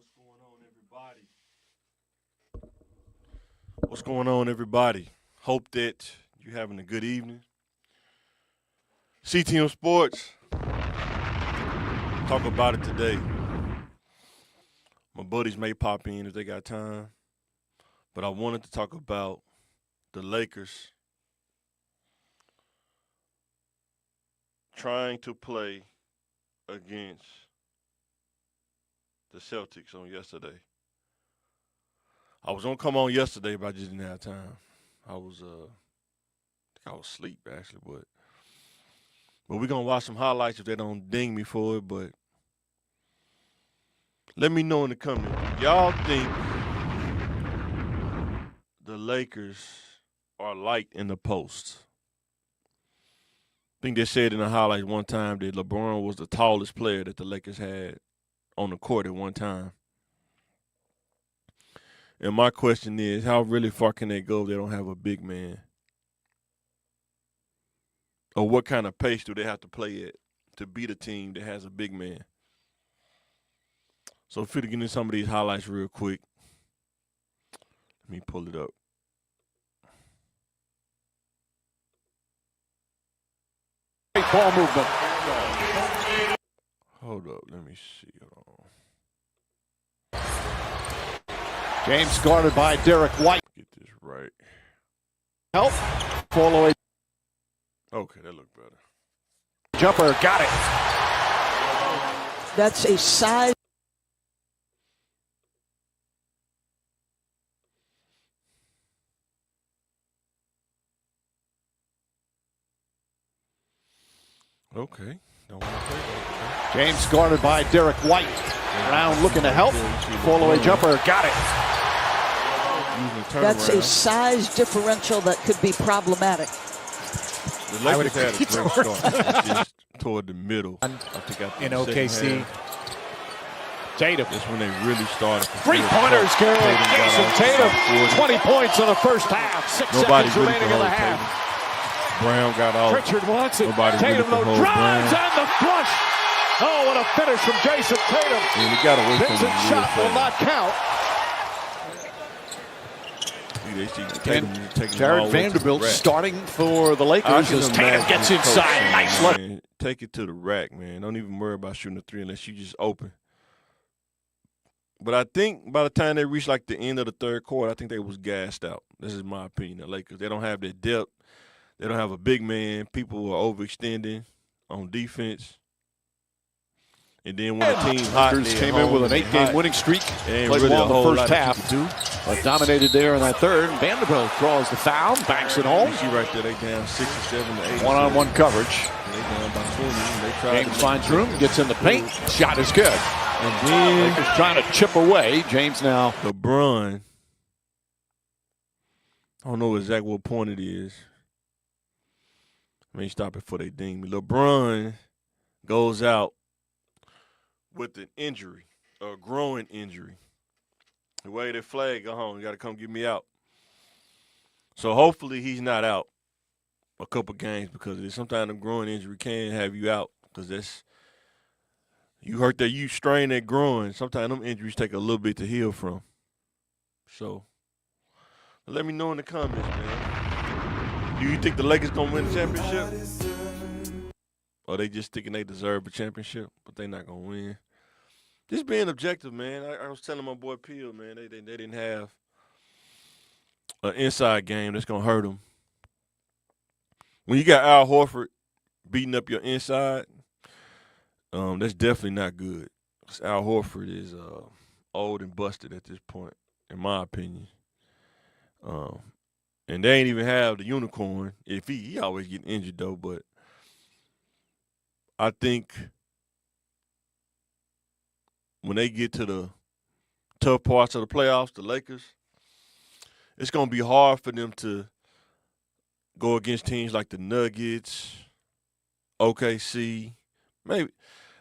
What's going on, everybody? What's going on, everybody? Hope that you're having a good evening. CTM Sports, talk about it today. My buddies may pop in if they got time, but I wanted to talk about the Lakers trying to play against the Celtics on yesterday. I was gonna come on yesterday, but I just didn't have time. I was I think I was asleep actually, but we're gonna watch some highlights if they don't ding me for it. But let me know in the comments. Do y'all think the Lakers are light in the post? I think they said in the highlights one time that LeBron was the tallest player that the Lakers had on the court at one time. And my question is, how really far can they go if they don't have a big man? Or what kind of pace do they have to play at to beat a team that has a big man? So if you to get into some of these highlights real quick, let me pull it up. Great ball movement. Hold up, let me see. Hold on. James guarded by Derek White. Get this right. Help. Fall away. Okay, that looked better. Jumper, got it. That's a size. Okay. Don't want to play that. James guarded by Derek White. Brown looking to help. Fall away jumper, got it. That's a size differential that could be problematic. The Lakers had a great start. It's just toward the middle. I think In OKC. Tatum. That's when they really started. Three-pointers, Gary. Jason Tatum, 20 points in the first half. 6 Nobody seconds really remaining in the half. Tatum. Brown got off. Richard wants it. Nobody Tatum, really though, drives and the flush. Oh, what a finish from Jason Tatum. And he got away from him. Vincent's shot will not count. Jared Vanderbilt starting for the Lakers as Tatum gets inside. Nice look. Take it to the rack, man. Don't even worry about shooting a three unless you just open. But I think by the time they reached like the end of the third quarter, I think they was gassed out. This is my opinion. The Lakers, they don't have that depth. They don't have a big man. People are overextending on defense. And then when the team hot, Lakers came in with an 8-game winning streak. Played really well in the first half. But dominated there in that third. Vanderbilt draws the foul, banks it home. You see right there, they down 67 to 8. One-on-one coverage. They down by 20. James finds room, gets in the paint. Shot is good. And then Lakers trying to chip away. James now. LeBron. I don't know exactly what point it is. Let me stop it before they ding me. LeBron goes out with an injury, a growing injury. The way that flag go home, you got to come get me out. So hopefully he's not out a couple games because sometimes a growing injury can have you out because you hurt that you strain that groin. Sometimes them injuries take a little bit to heal from. So let me know in the comments, man. Do you think the Lakers gonna win the championship? Or they just thinking they deserve a championship, but they not gonna win? Just being objective, man. I was telling my boy Peel, man, they didn't have an inside game that's gonna hurt them. When you got Al Horford beating up your inside, that's definitely not good. 'Cause Al Horford is old and busted at this point, in my opinion. And they ain't even have the unicorn. If he always getting injured though, but I think when they get to the tough parts of the playoffs, the Lakers, it's gonna be hard for them to go against teams like the Nuggets, OKC. Maybe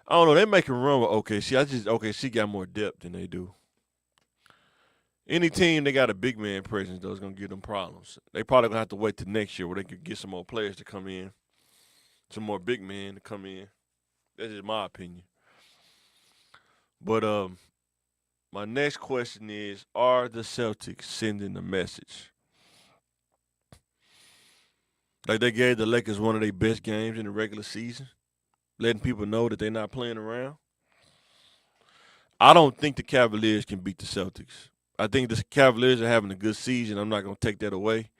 I don't know. They make a run with OKC. OKC got more depth than they do. Any team they got a big man presence, though, is going to give them problems. They probably going to have to wait till next year where they could get some more players to come in, some more big men to come in. That's just my opinion. But My next question is, are the Celtics sending a message? Like they gave the Lakers one of their best games in the regular season, letting people know that they're not playing around. I don't think the Cavaliers can beat the Celtics. I think the Cavaliers are having a good season. I'm not going to take that away,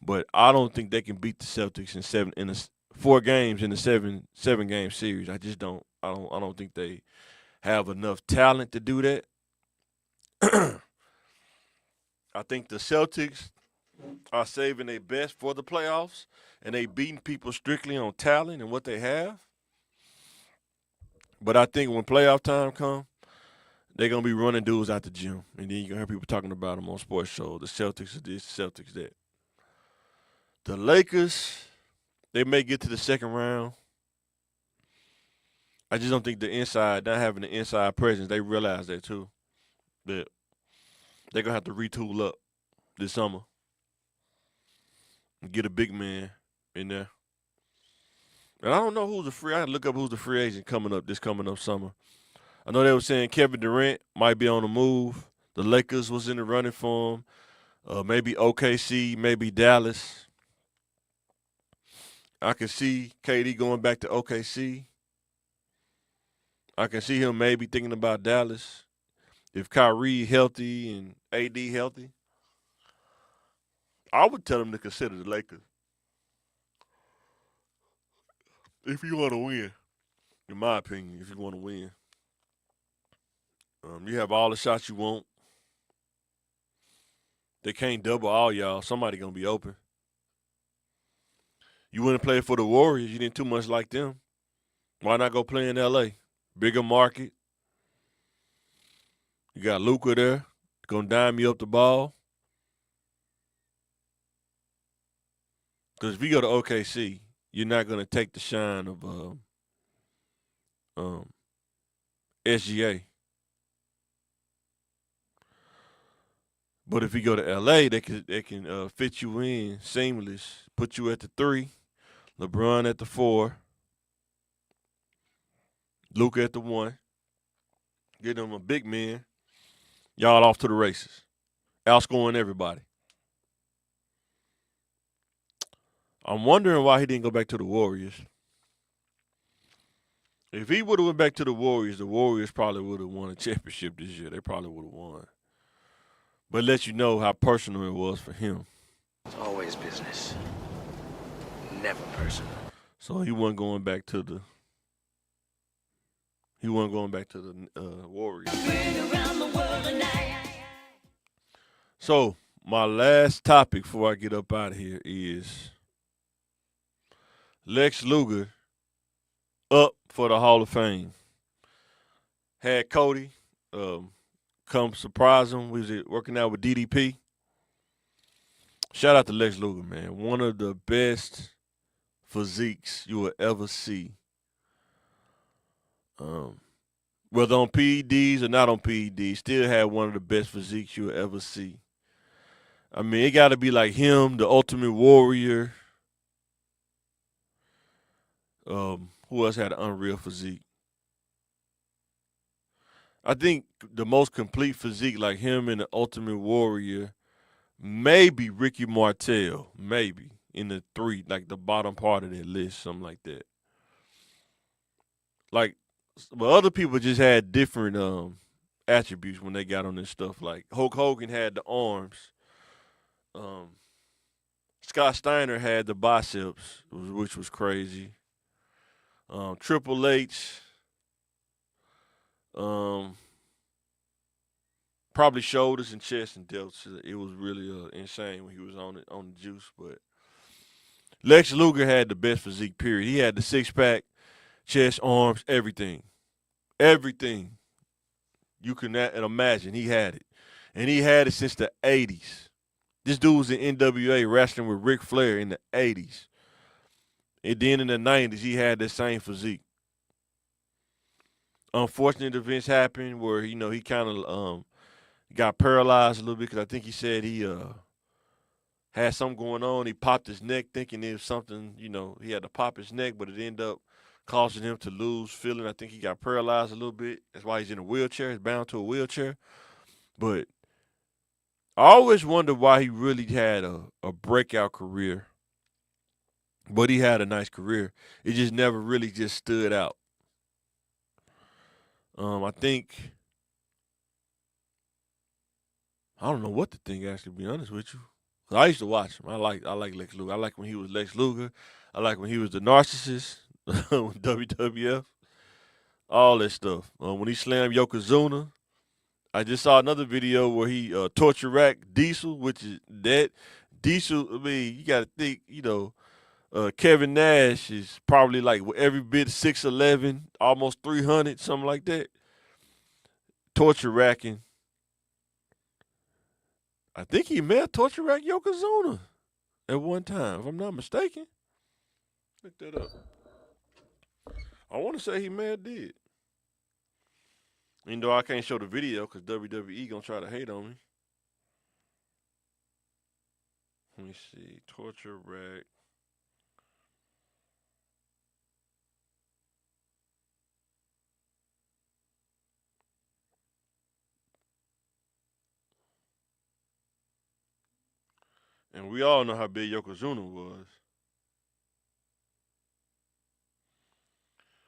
but I don't think they can beat the Celtics in 4 games in a seven game series. I just don't. I don't think they have enough talent to do that. I think the Celtics are saving their best for the playoffs, and they beating people strictly on talent and what they have. But I think when playoff time comes, they're going to be running dudes out the gym. And then you're going to hear people talking about them on sports shows. The Celtics are this, the Celtics that. The Lakers, they may get to the second round. I just don't think not having the inside presence, they realize that too. That they're going to have to retool up this summer and get a big man in there. And I don't know who's the free. I had to look up who's the free agent coming up summer. I know they were saying Kevin Durant might be on the move. The Lakers was in the running for him. Maybe OKC, maybe Dallas. I can see KD going back to OKC. I can see him maybe thinking about Dallas. If Kyrie healthy and AD healthy, I would tell him to consider the Lakers. If you want to win, in my opinion, if you want to win. You have all the shots you want. They can't double all y'all. Somebody going to be open. You wouldn't play for the Warriors. You didn't too much like them. Why not go play in L.A.? Bigger market. You got Luger there. Going to dime you up the ball. Because if you go to OKC, you're not going to take the shine of SGA. But if you go to LA, they can fit you in seamless, put you at the 3, LeBron at the 4, Luka at the 1, get them a big man, y'all off to the races, outscoring everybody. I'm wondering why he didn't go back to the Warriors. If he would have went back to the Warriors probably would have won a championship this year. They probably would have won. But let you know how personal it was for him. It's always business. Never personal. So he wasn't going back to the Warriors. So my last topic before I get up out of here is Lex Luger up for the Hall of Fame. Had Cody come surprise him. We was working out with DDP. Shout out to Lex Luger, man. One of the best physiques you will ever see. Whether on PEDs or not on PEDs, still had one of the best physiques you will ever see. I mean, it got to be like him, the Ultimate Warrior. Who else had an unreal physique? I think the most complete physique, like him and the Ultimate Warrior, maybe Ricky Martel, maybe in the 3, like the bottom part of that list, something like that. Like, but other people just had different attributes when they got on this stuff. Like Hulk Hogan had the arms. Scott Steiner had the biceps, which was crazy. Triple H. Probably shoulders and chest and delts. It was really insane when he was on the juice. But Lex Luger had the best physique, period. He had the 6-pack, chest, arms, everything. Everything you can imagine, he had it. And he had it since the 80s. This dude was in NWA wrestling with Ric Flair in the 80s. And then in the 90s, he had that same physique. Unfortunate events happened where, he kind of got paralyzed a little bit because I think he said he had something going on. He popped his neck thinking it was something, he had to pop his neck, but it ended up causing him to lose feeling. I think he got paralyzed a little bit. That's why he's in a wheelchair. He's bound to a wheelchair. But I always wondered why he really had a breakout career. But he had a nice career. It just never really just stood out. I think I don't know what to think, actually, to be honest with you. I used to watch him. I like Lex Luger. I like when he was Lex Luger. I like when he was the narcissist, WWF, all that stuff. When he slammed Yokozuna, I just saw another video where he torture racked Diesel, which is that Diesel. I mean, you got to think, Kevin Nash is probably like every bit 6'11", almost 300, something like that. Torture racking. I think he may have torture racked Yokozuna at one time, if I'm not mistaken. Look that up. I want to say he may have did. Even though I can't show the video because WWE gonna try to hate on me. Let me see. Torture rack. And we all know how big Yokozuna was.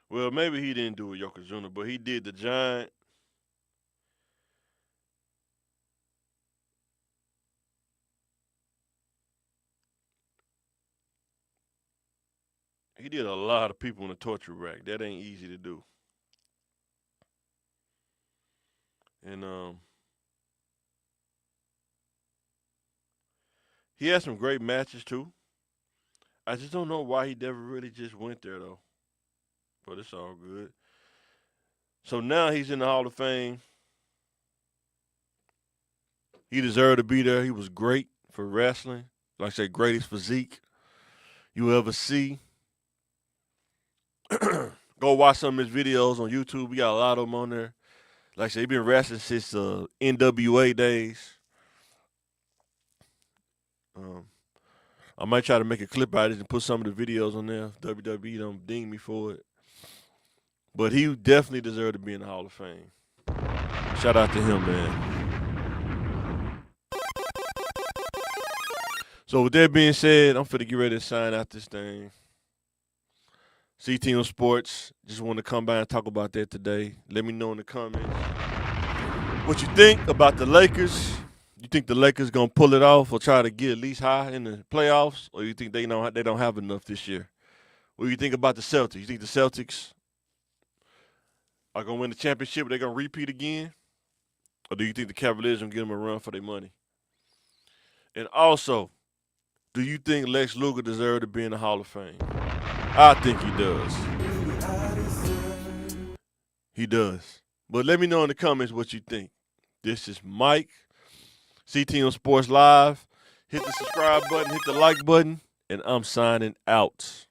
Well, maybe he didn't do a Yokozuna, but he did the Giant. He did a lot of people in the torture rack. That ain't easy to do. And he had some great matches too. I just don't know why he never really just went there though. But it's all good. So now he's in the Hall of Fame. He deserved to be there. He was great for wrestling. Like I said, greatest physique you ever see. Go watch some of his videos on YouTube. We got a lot of them on there. Like I said, he been wrestling since NWA days. I might try to make a clip out of it and put some of the videos on there. If WWE don't ding me for it. But he definitely deserved to be in the Hall of Fame. Shout out to him, man. So with that being said, I'm finna get ready to sign out this thing. CTM Sports, just want to come by and talk about that today. Let me know in the comments what you think about the Lakers. You think the Lakers gonna pull it off or try to get at least high in the playoffs, or you think they don't have enough this year? What do you think about the Celtics? You think the Celtics are gonna win the championship? They're gonna repeat again, or do you think the Cavaliers gonna give them a run for their money? And also, do you think Lex Luger deserves to be in the Hall of Fame? I think he does. He does. But let me know in the comments what you think. This is Mike, CTM Sports Live. Hit the subscribe button, hit the like button, and I'm signing out.